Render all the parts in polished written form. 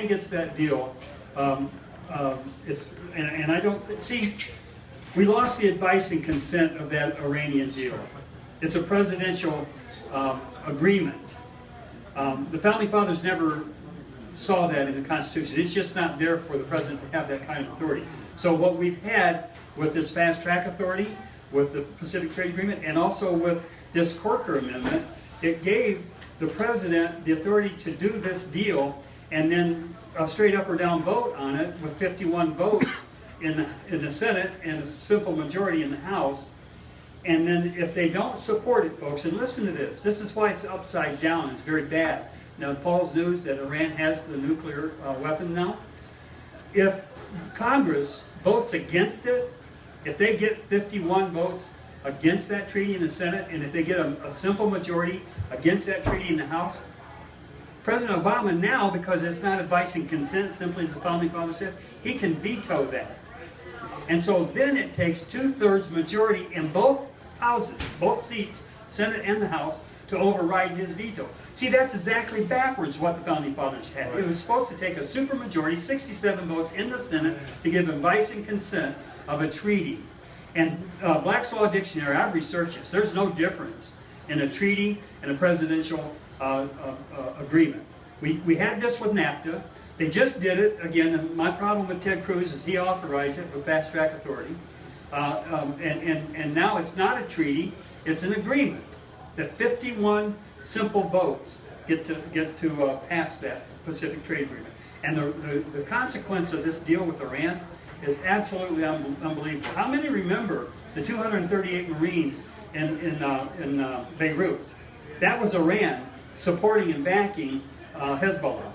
gets that deal, and I don't see. We lost the advice and consent of that Iranian deal. It's a presidential agreement. The Founding Fathers never saw that in the Constitution. It's just not there for the president to have that kind of authority. So what we've had with this fast track authority, with the Pacific Trade Agreement, and also with this Corker Amendment, it gave the president the authority to do this deal and then a straight up or down vote on it with 51 votes in the Senate and a simple majority in the House. And then if they don't support it, folks, and listen to this, this is why it's upside down, it's very bad. Now, Paul's news that Iran has the nuclear weapon now. If Congress votes against it, if they get 51 votes against that treaty in the Senate, and if they get a simple majority against that treaty in the House, President Obama now, because it's not advice and consent, simply as the Founding Fathers said, he can veto that. And so then it takes 2/3 majority in both houses, both seats, Senate and the House, to override his veto. See, that's exactly backwards what the Founding Fathers had. It was supposed to take a supermajority, 67 votes in the Senate, to give advice and consent of a treaty. And Black's Law Dictionary, I've researched this, there's no difference in a treaty and a presidential agreement. We had this with NAFTA. They just did it. Again, and my problem with Ted Cruz is he authorized it with fast track authority. And now it's not a treaty, it's an agreement. That 51 simple votes get to pass that Pacific Trade Agreement. And the consequence of this deal with Iran is absolutely unbelievable. How many remember the 238 Marines in Beirut? That was Iran supporting and backing Hezbollah.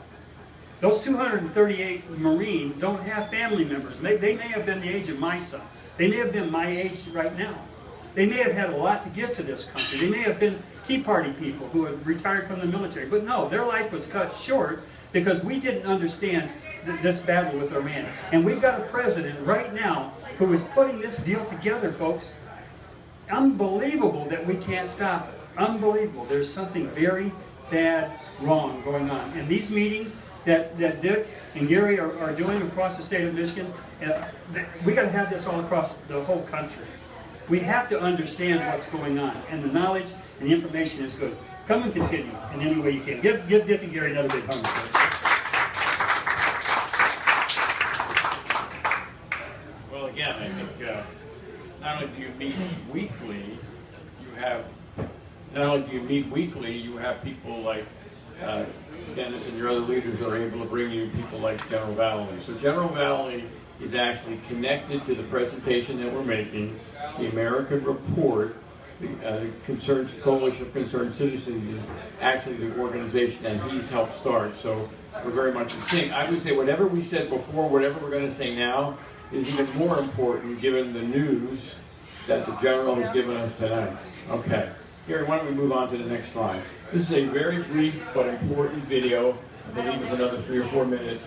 Those 238 Marines don't have family members. They may have been the age of my son. They may have been my age right now. They may have had a lot to give to this country. They may have been Tea Party people who had retired from the military. But no, their life was cut short because we didn't understand this battle with Iran. And we've got a president right now who is putting this deal together, folks. Unbelievable that we can't stop it. Unbelievable. There's something very bad wrong going on. And these meetings that Dick and Gary are doing across the state of Michigan, we got to have this all across the whole country. We have to understand what's going on, and the knowledge and the information is good. Come and continue in any way you can. Give Dick and Gary another big hug. Well, again, I think not only do you meet weekly, you have people like Dennis and your other leaders are able to bring you people like General Valley. So General Valley is actually connected to the presentation that we're making. The American Report, the Coalition of Concerned Citizens, is actually the organization that he's helped start. So we're very much the same. I would say whatever we said before, whatever we're going to say now, is even more important given the news that the General has given us tonight. Okay. Gary, why don't we move on to the next slide? This is a very brief but important video. I believe it's another 3 or 4 minutes.